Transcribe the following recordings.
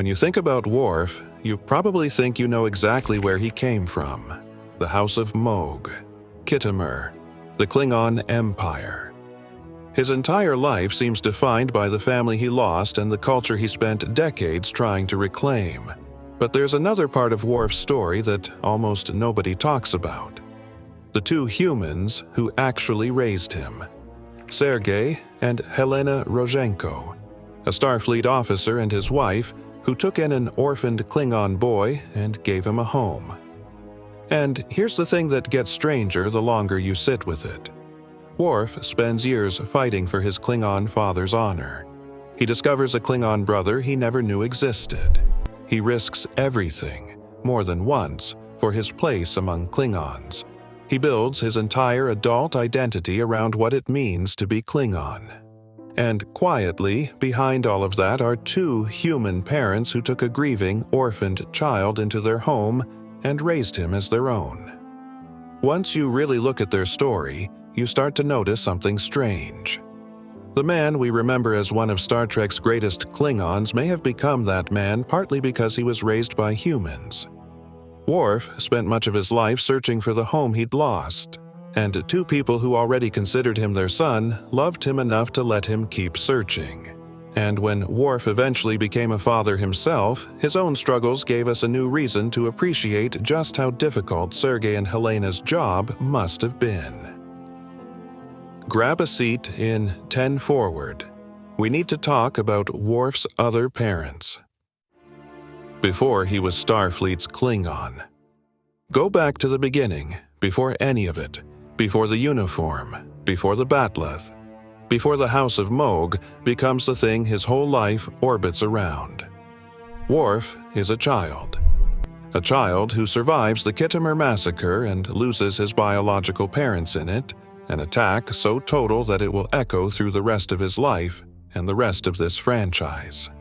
When you think about Worf, you probably think you know exactly where he came from. The House of Mogh, Khitomer, the Klingon Empire. His entire life seems defined by the family he lost and the culture he spent decades trying to reclaim. But there's another part of Worf's story that almost nobody talks about. The two humans who actually raised him. Sergey and Helena Rozhenko, a Starfleet officer and his wife who took in an orphaned Klingon boy and gave him a home. And here's the thing that gets stranger the longer you sit with it. Worf spends years fighting for his Klingon father's honor. He discovers a Klingon brother he never knew existed. He risks everything, more than once, for his place among Klingons. He builds his entire adult identity around what it means to be Klingon. And quietly, behind all of that are two human parents who took a grieving, orphaned child into their home and raised him as their own. Once you really look at their story, you start to notice something strange. The man we remember as one of Star Trek's greatest Klingons may have become that man partly because he was raised by humans. Worf spent much of his life searching for the home he'd lost, and two people who already considered him their son loved him enough to let him keep searching. And when Worf eventually became a father himself, his own struggles gave us a new reason to appreciate just how difficult Sergey and Helena's job must have been. Grab a seat in 10 Forward. We need to talk about Worf's other parents. Before he was Starfleet's Klingon. Go back to the beginning, before any of it, before the uniform, before the bat'leth, before the House of Mogh becomes the thing his whole life orbits around. Worf is a child who survives the Khitomer massacre and loses his biological parents in it, an attack so total that it will echo through the rest of his life and the rest of this franchise.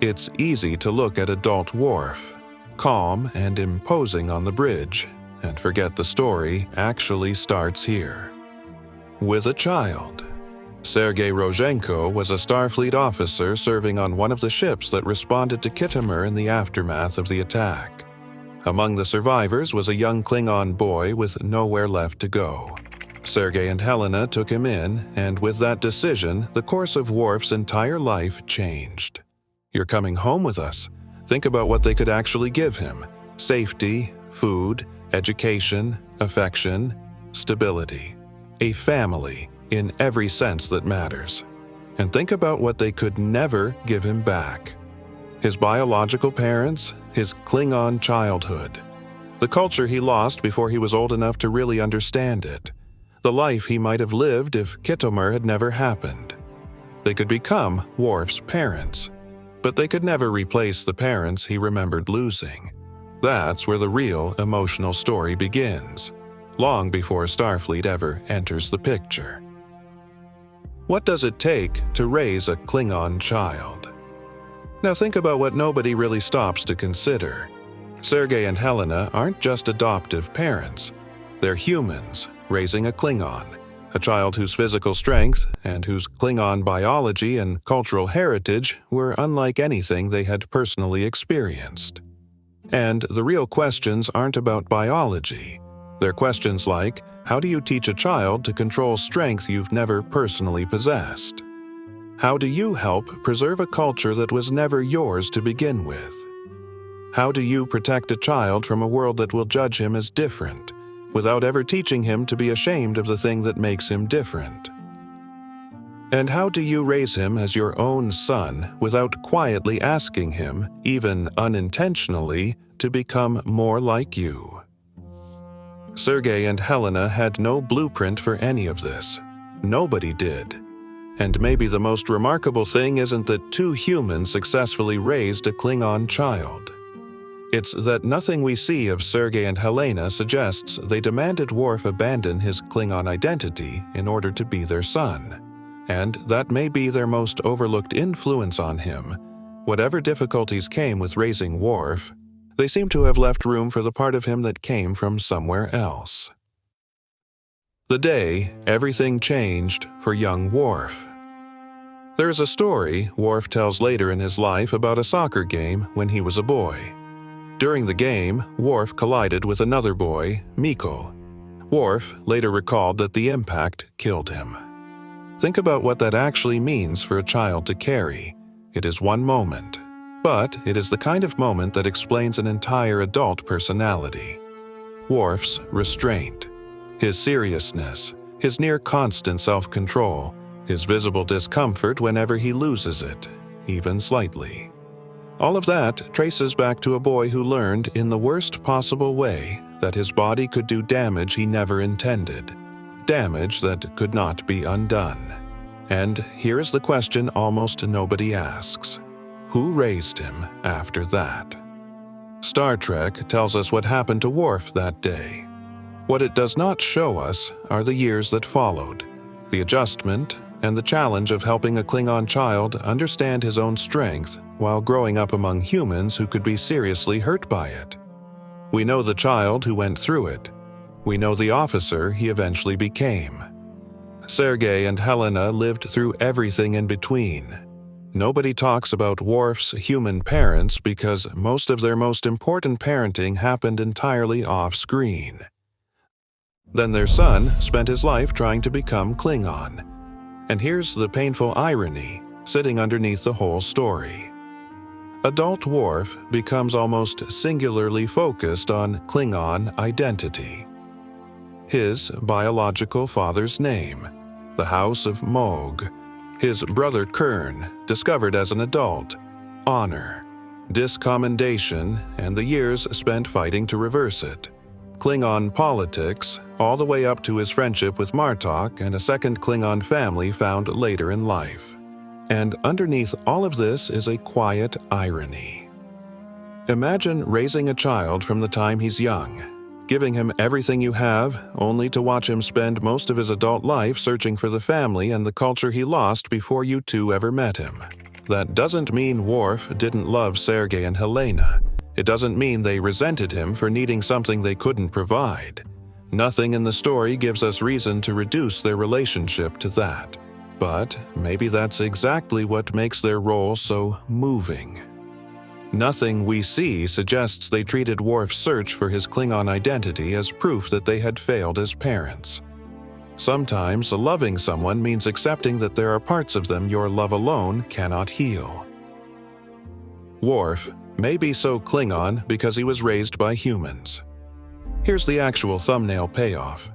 It's easy to look at adult Worf, calm and imposing on the bridge, and forget the story actually starts here. With a child. Sergey Rozhenko was a Starfleet officer serving on one of the ships that responded to Khitomer in the aftermath of the attack. Among the survivors was a young Klingon boy with nowhere left to go. Sergey and Helena took him in, and with that decision, the course of Worf's entire life changed. You're coming home with us. Think about what they could actually give him. Safety, food, education, affection, stability. A family, in every sense that matters. And think about what they could never give him back. His biological parents, his Klingon childhood. The culture he lost before he was old enough to really understand it. The life he might have lived if Khitomer had never happened. They could become Worf's parents, but they could never replace the parents he remembered losing. That's where the real emotional story begins, long before Starfleet ever enters the picture. What does it take to raise a Klingon child? Now think about what nobody really stops to consider. Sergey and Helena aren't just adoptive parents. They're humans raising a Klingon, a child whose physical strength and whose Klingon biology and cultural heritage were unlike anything they had personally experienced. And the real questions aren't about biology. They're questions like, how do you teach a child to control strength you've never personally possessed? How do you help preserve a culture that was never yours to begin with? How do you protect a child from a world that will judge him as different, without ever teaching him to be ashamed of the thing that makes him different? And how do you raise him as your own son without quietly asking him, even unintentionally, to become more like you? Sergey and Helena had no blueprint for any of this. Nobody did. And maybe the most remarkable thing isn't that two humans successfully raised a Klingon child. It's that nothing we see of Sergey and Helena suggests they demanded Worf abandon his Klingon identity in order to be their son. And that may be their most overlooked influence on him. Whatever difficulties came with raising Worf, they seem to have left room for the part of him that came from somewhere else. The day everything changed for young Worf. There's a story Worf tells later in his life about a soccer game when he was a boy. During the game, Worf collided with another boy, Mikko. Worf later recalled that the impact killed him. Think about what that actually means for a child to carry. It is one moment, but it is the kind of moment that explains an entire adult personality. Worf's restraint, his seriousness, his near-constant self-control, his visible discomfort whenever he loses it, even slightly. All of that traces back to a boy who learned in the worst possible way that his body could do damage he never intended, damage that could not be undone. And here is the question almost nobody asks. Who raised him after that? Star Trek tells us what happened to Worf that day. What it does not show us are the years that followed, the adjustment, and the challenge of helping a Klingon child understand his own strength while growing up among humans who could be seriously hurt by it. We know the child who went through it. We know the officer he eventually became. Sergey and Helena lived through everything in between. Nobody talks about Worf's human parents because most of their most important parenting happened entirely off-screen. Then their son spent his life trying to become Klingon. And here's the painful irony sitting underneath the whole story. Adult Worf becomes almost singularly focused on Klingon identity. His biological father's name, the House of Mogh, his brother Kern, discovered as an adult, honor, discommendation, and the years spent fighting to reverse it. Klingon politics, all the way up to his friendship with Martok and a second Klingon family found later in life. And underneath all of this is a quiet irony. Imagine raising a child from the time he's young, giving him everything you have, only to watch him spend most of his adult life searching for the family and the culture he lost before you two ever met him. That doesn't mean Worf didn't love Sergey and Helena. It doesn't mean they resented him for needing something they couldn't provide. Nothing in the story gives us reason to reduce their relationship to that. But maybe that's exactly what makes their role so moving. Nothing we see suggests they treated Worf's search for his Klingon identity as proof that they had failed as parents. Sometimes loving someone means accepting that there are parts of them your love alone cannot heal. Worf may be so Klingon because he was raised by humans. Here's the actual thumbnail payoff.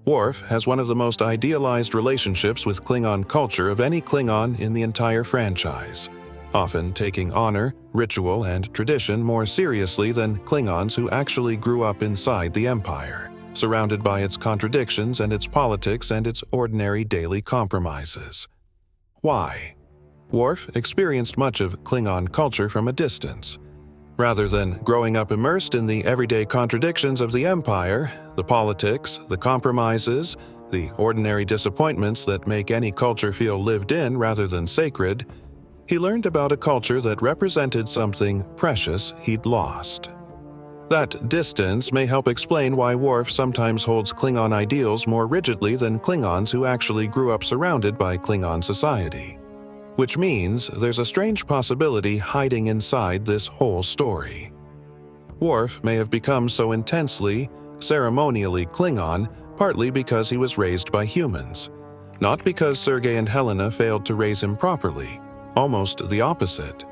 Worf has one of the most idealized relationships with Klingon culture of any Klingon in the entire franchise, often taking honor, ritual, and tradition more seriously than Klingons who actually grew up inside the Empire, surrounded by its contradictions and its politics and its ordinary daily compromises. Why? Worf experienced much of Klingon culture from a distance. Rather than growing up immersed in the everyday contradictions of the Empire, the politics, the compromises, the ordinary disappointments that make any culture feel lived in rather than sacred, he learned about a culture that represented something precious he'd lost. That distance may help explain why Worf sometimes holds Klingon ideals more rigidly than Klingons who actually grew up surrounded by Klingon society. Which means there's a strange possibility hiding inside this whole story. Worf may have become so intensely, ceremonially Klingon partly because he was raised by humans, not because Sergey and Helena failed to raise him properly, almost the opposite.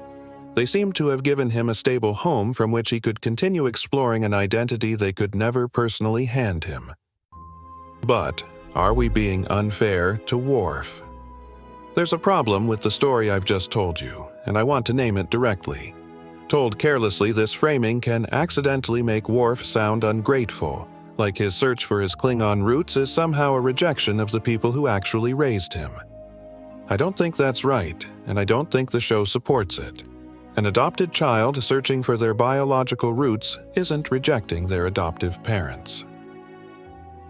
They seem to have given him a stable home from which he could continue exploring an identity they could never personally hand him. But are we being unfair to Worf? There's a problem with the story I've just told you, and I want to name it directly. Told carelessly, this framing can accidentally make Worf sound ungrateful, like his search for his Klingon roots is somehow a rejection of the people who actually raised him. I don't think that's right, and I don't think the show supports it. An adopted child searching for their biological roots isn't rejecting their adoptive parents.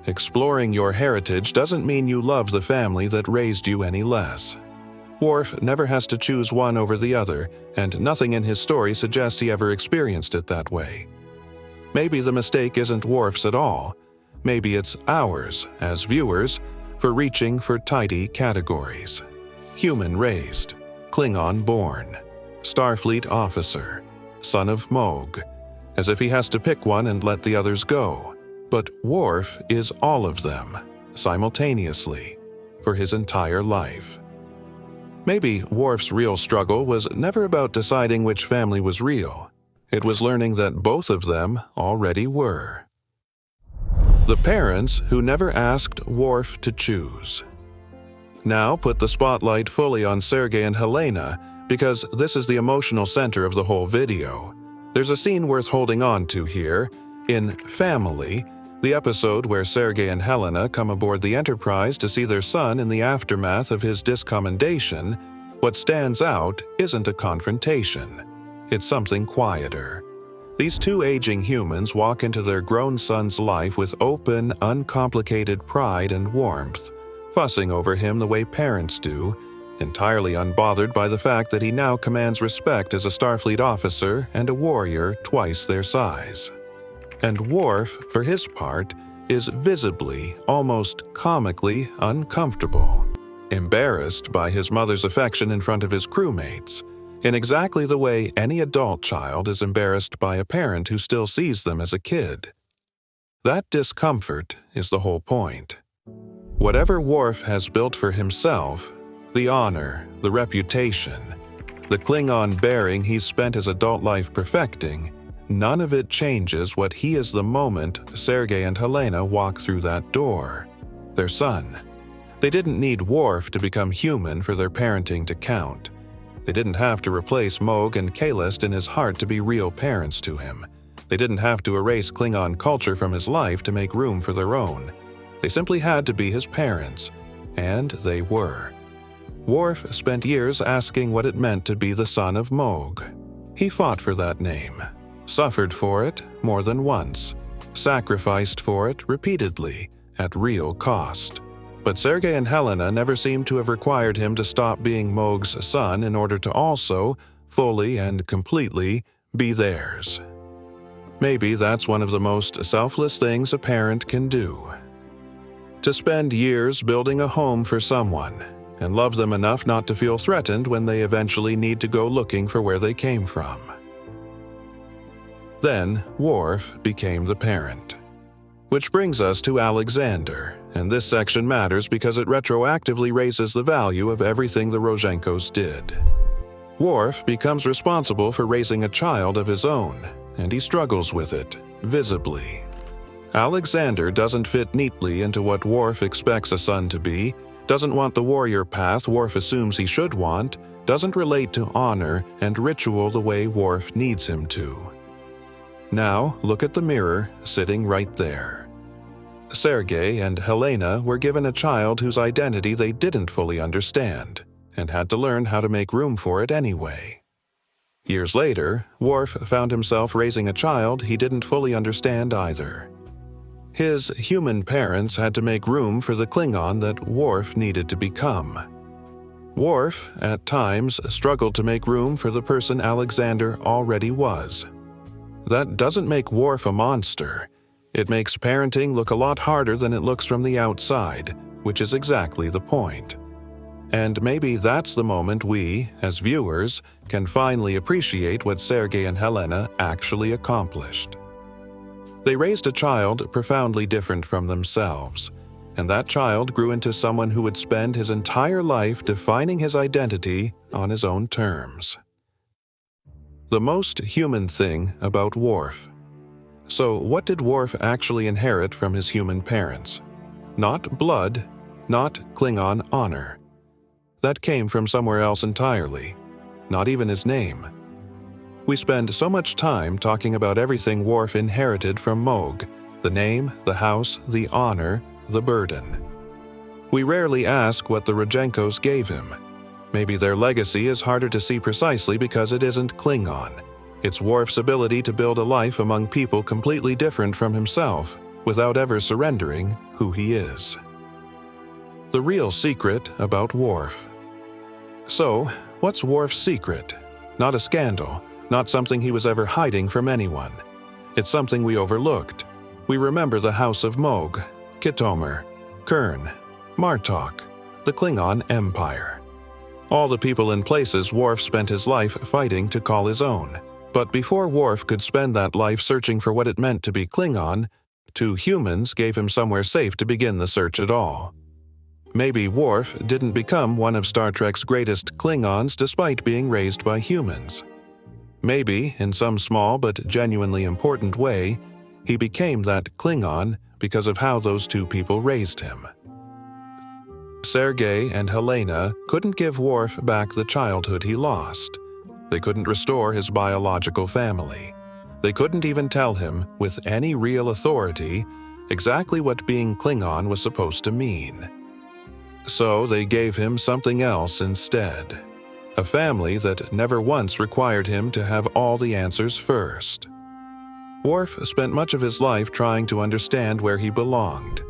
Exploring your heritage doesn't mean you love the family that raised you any less. Worf never has to choose one over the other, and nothing in his story suggests he ever experienced it that way. Maybe the mistake isn't Worf's at all. Maybe it's ours, as viewers, for reaching for tidy categories. human-raised, Klingon-born, Starfleet officer, son of Moog, as if he has to pick one and let the others go. But Worf is all of them, simultaneously, for his entire life. Maybe Worf's real struggle was never about deciding which family was real. It was learning that both of them already were. The parents who never asked Worf to choose. Now put the spotlight fully on Sergey and Helena, because this is the emotional center of the whole video. There's a scene worth holding on to here. In Family, the episode where Sergey and Helena come aboard the Enterprise to see their son in the aftermath of his discommendation, what stands out isn't a confrontation. It's something quieter. These two aging humans walk into their grown son's life with open, uncomplicated pride and warmth, fussing over him the way parents do, entirely unbothered by the fact that he now commands respect as a Starfleet officer and a warrior twice their size. And Worf, for his part, is visibly, almost comically uncomfortable, embarrassed by his mother's affection in front of his crewmates, in exactly the way any adult child is embarrassed by a parent who still sees them as a kid. That discomfort is the whole point. Whatever Worf has built for himself, the honor, the reputation, the Klingon bearing he's spent his adult life perfecting, none of it changes what he is the moment Sergey and Helena walk through that door. Their son. They didn't need Worf to become human for their parenting to count. They didn't have to replace Moog and Kahlest in his heart to be real parents to him. They didn't have to erase Klingon culture from his life to make room for their own. They simply had to be his parents. And they were. Worf spent years asking what it meant to be the son of Moog. He fought for that name. Suffered for it more than once, sacrificed for it repeatedly, at real cost. But Sergey and Helena never seemed to have required him to stop being Moog's son in order to also, fully and completely, be theirs. Maybe that's one of the most selfless things a parent can do. To spend years building a home for someone, and love them enough not to feel threatened when they eventually need to go looking for where they came from. Then, Worf became the parent. Which brings us to Alexander, and this section matters because it retroactively raises the value of everything the Rozhenkos did. Worf becomes responsible for raising a child of his own, and he struggles with it, visibly. Alexander doesn't fit neatly into what Worf expects a son to be, doesn't want the warrior path Worf assumes he should want, doesn't relate to honor and ritual the way Worf needs him to. Now, look at the mirror sitting right there. Sergey and Helena were given a child whose identity they didn't fully understand, and had to learn how to make room for it anyway. Years later, Worf found himself raising a child he didn't fully understand either. His human parents had to make room for the Klingon that Worf needed to become. Worf, at times, struggled to make room for the person Alexander already was. That doesn't make Worf a monster. It makes parenting look a lot harder than it looks from the outside, which is exactly the point. And maybe that's the moment we, as viewers, can finally appreciate what Sergey and Helena actually accomplished. They raised a child profoundly different from themselves, and that child grew into someone who would spend his entire life defining his identity on his own terms. The most human thing about Worf. So what did Worf actually inherit from his human parents? Not blood, not Klingon honor. That came from somewhere else entirely, not even his name. We spend so much time talking about everything Worf inherited from Moog, the name, the house, the honor, the burden. We rarely ask what the Rozhenkos gave him. Maybe their legacy is harder to see precisely because it isn't Klingon. It's Worf's ability to build a life among people completely different from himself, without ever surrendering who he is. The real secret about Worf. So, what's Worf's secret? Not a scandal, not something he was ever hiding from anyone. It's something we overlooked. We remember the House of Moog, Khitomer, Kurn, Martok, the Klingon Empire. All the people and places Worf spent his life fighting to call his own. But before Worf could spend that life searching for what it meant to be Klingon, 2 humans gave him somewhere safe to begin the search at all. Maybe Worf didn't become one of Star Trek's greatest Klingons despite being raised by humans. Maybe, in some small but genuinely important way, he became that Klingon because of how those 2 people raised him. Sergey and Helena couldn't give Worf back the childhood he lost. They couldn't restore his biological family. They couldn't even tell him, with any real authority, exactly what being Klingon was supposed to mean. So they gave him something else instead. A family that never once required him to have all the answers first. Worf spent much of his life trying to understand where he belonged.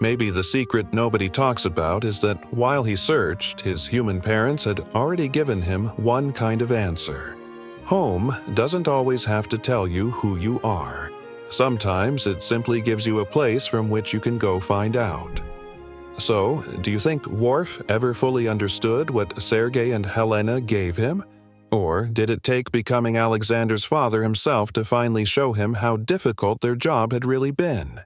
Maybe the secret nobody talks about is that while he searched, his human parents had already given him one kind of answer. Home doesn't always have to tell you who you are. Sometimes it simply gives you a place from which you can go find out. So, do you think Worf ever fully understood what Sergey and Helena gave him? Or did it take becoming Alexander's father himself to finally show him how difficult their job had really been?